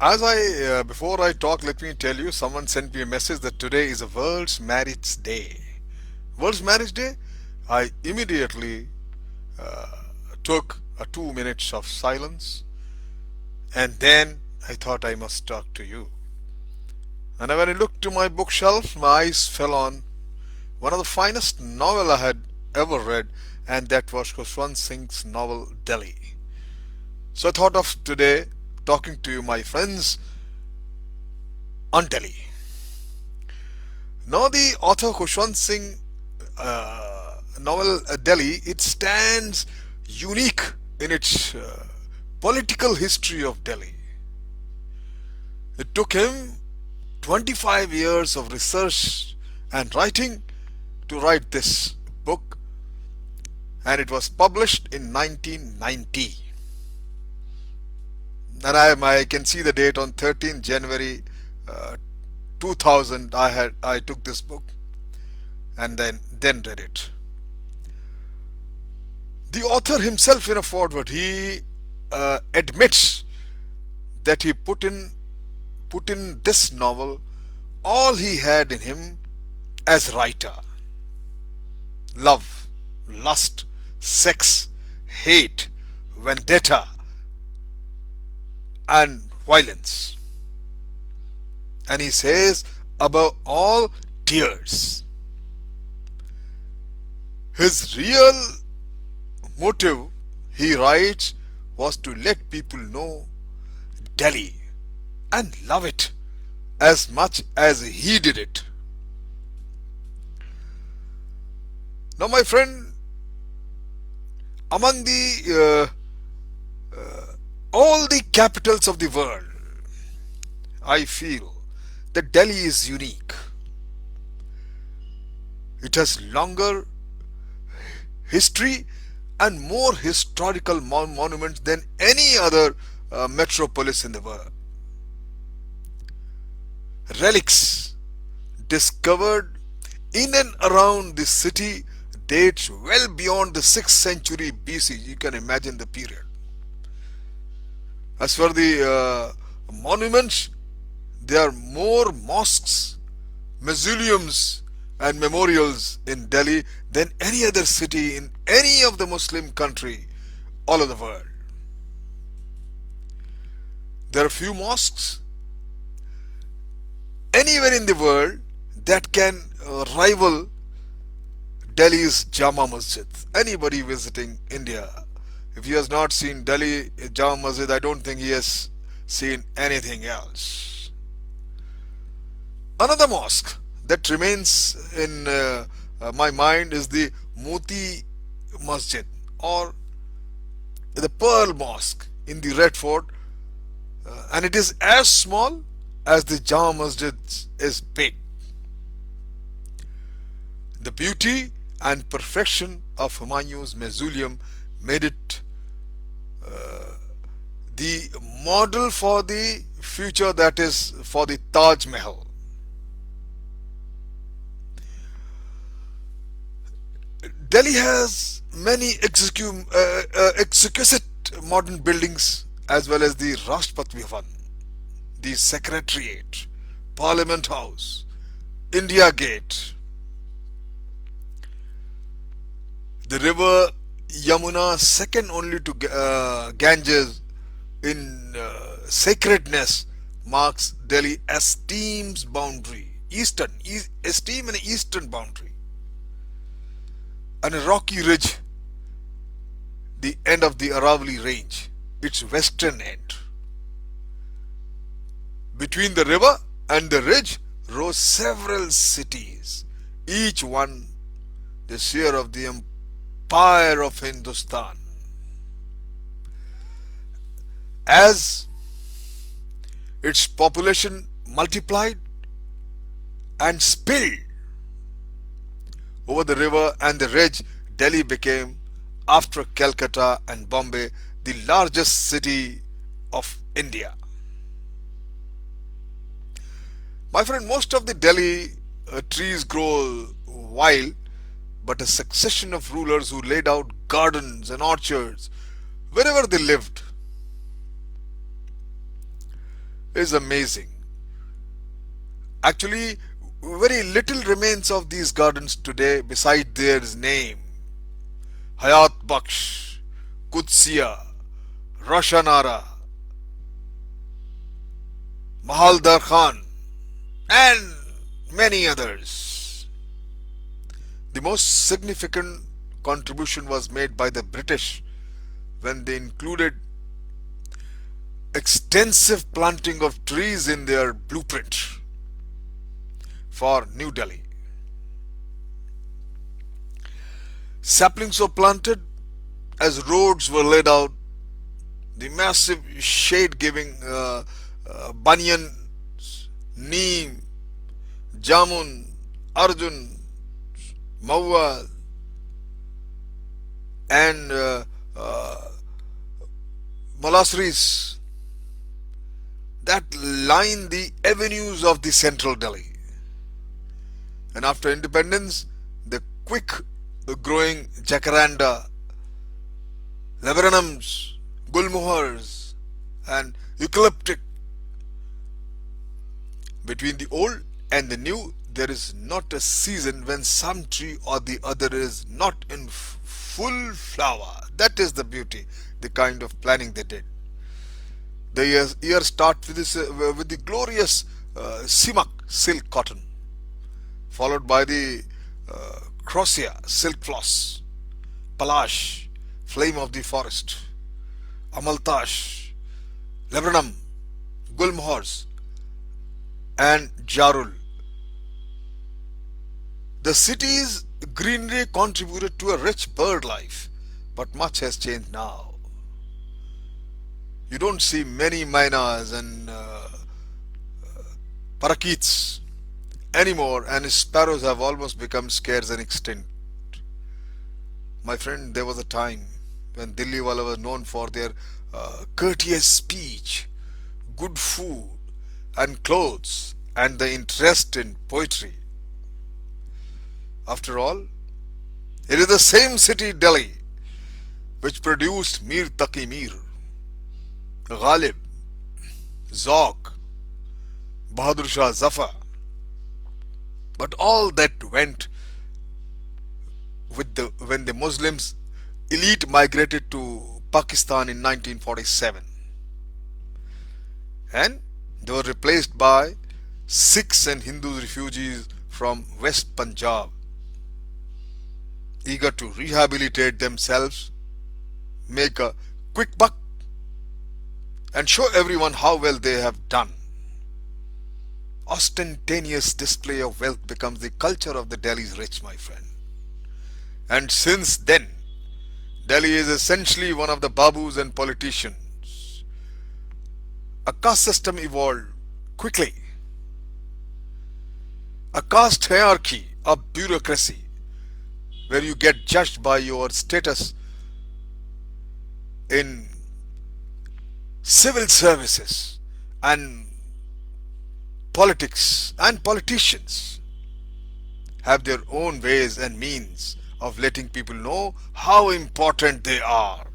Before I talk, let me tell you, someone sent me a message that today is a World's Marriage Day. World's Marriage Day? I immediately took a 2 minutes of silence, and then I thought I must talk to you. And when I looked to my bookshelf, my eyes fell on one of the finest novel I had ever read, and that was Khushwant Singh's novel Delhi. So I thought of today talking to you, my friends, on Delhi. Now, the author Khushwant Singh novel Delhi, it stands unique in its political history of Delhi. It took him 25 years of research and writing to write this book, and it was published in 1990. And I can see the date on 13th January uh, 2000. I took this book and then read it. The author himself, in a foreword, he admits that he put in this novel all he had in him as writer: love, lust, sex, hate, vendetta, and violence. And he says, above all, tears. His real motive, he writes, was to let people know Delhi and love it as much as he did it. Now, my friend, among the all the capitals of the world, I feel that Delhi is unique. It has longer history and more historical monuments than any other metropolis in the world. Relics discovered in and around the city dates well beyond the 6th century BC. You can imagine the period. As for the monuments, there are more mosques, mausoleums, and memorials in Delhi than any other city in any of the Muslim country all over the world. There are few mosques anywhere in the world that can rival Delhi's Jama Masjid. Anybody visiting India, if he has not seen Delhi Jama Masjid, I don't think he has seen anything else. Another mosque that remains in my mind is the Moti Masjid, or the Pearl Mosque in the Red Fort, and it is as small as the Jama Masjid is big. The beauty and perfection of Humayun's mausoleum made it the model for the future, that is, for the Taj Mahal. Delhi has many exquisite modern buildings, as well as the Rashtrapati Bhavan, the Secretariat, Parliament House, India Gate, the river Yamuna, second only to Ganges in sacredness, marks Delhi esteem's boundary, esteem and eastern boundary, and a rocky ridge, the end of the Aravalli range, its western end. Between the river and the ridge rose several cities, each one the share of the empire of Hindustan. As its population multiplied and spilled over the river and the ridge, Delhi became, after Calcutta and Bombay, the largest city of India. My friend, most of the Delhi trees grow wild, but a succession of rulers who laid out gardens and orchards wherever they lived. is amazing. Actually, very little remains of these gardens today beside their name. Hayat Baksh, Qudsiya, Roshanara, Mahaldar Khan, and many others. The most significant contribution was made by the British when they included extensive planting of trees in their blueprint for New Delhi. Saplings were planted as roads were laid out. The massive shade giving banyan, neem, jamun, arjun, mawa, and molasses that line the avenues of the central Delhi. And after independence, the quick growing jacaranda, laburnums, gulmohars, and eucalyptus. Between the old and the new, there is not a season when some tree or the other is not in full flower. That is the beauty, the kind of planning they did. The year starts with the glorious simak silk cotton, followed by the crocea silk floss, palash flame of the forest, amaltash, laburnum, gulmohars, and jarul. The city's greenery contributed to a rich bird life, but much has changed now. You don't see many mynas and parakeets anymore, and sparrows have almost become scarce and extinct. My friend, there was a time when Delhi wala was known for their courteous speech, good food and clothes, and the interest in poetry. After all, it is the same city, Delhi, which produced Mir Taqi Mir, Ghalib, Zauq, Bahadur Shah Zafar. But all that went with when the Muslims elite migrated to Pakistan in 1947, and they were replaced by Sikhs and Hindu refugees from West Punjab, eager to rehabilitate themselves, make a quick buck, and show everyone how well they have done. Ostentatious display of wealth becomes the culture of the Delhi's rich, my friend. And since then, Delhi is essentially one of the babus and politicians. A caste system evolved quickly. A caste hierarchy, a bureaucracy, where you get judged by your status in civil services and politics, and politicians have their own ways and means of letting people know how important they are.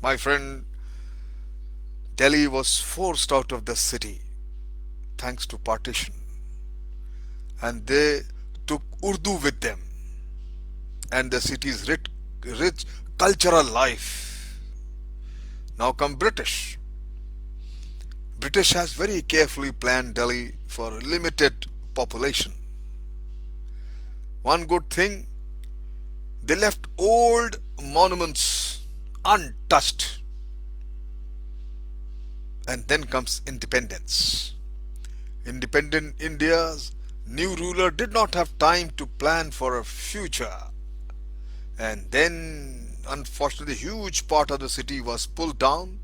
My friend, Delhi was forced out of the city thanks to partition, and they took Urdu with them and the city's rich cultural life. Now come British. British has very carefully planned Delhi for a limited population. One good thing, they left old monuments untouched. And then comes independence. Independent India's new ruler did not have time to plan for a future. And then, unfortunately, a huge part of the city was pulled down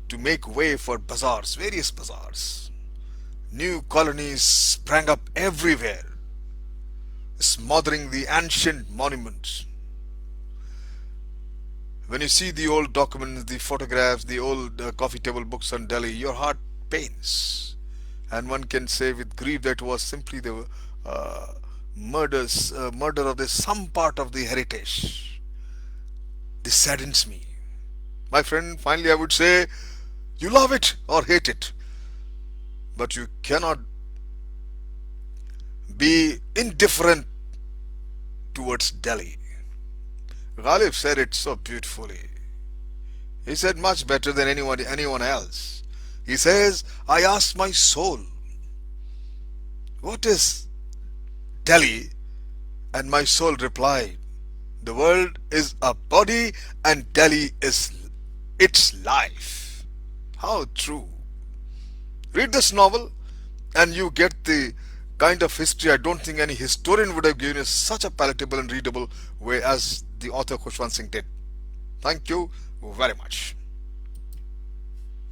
to make way for bazaars, various bazaars. New colonies sprang up everywhere, smothering the ancient monuments. When you see the old documents, the photographs, the old coffee table books on Delhi, your heart pains. And one can say with grief that it was simply the murder of some part of the heritage. This saddens me. My friend, finally I would say, You love it or hate it, but you cannot be indifferent towards Delhi. Ghalib said it so beautifully. He said much better than anyone else. He says, I asked my soul, what is Delhi? And my soul replied, the world is a body and Delhi is its life. How true. Read this novel and you get the kind of history I don't think any historian would have given you such a palatable and readable way as the author Khushwant Singh did. Thank you very much.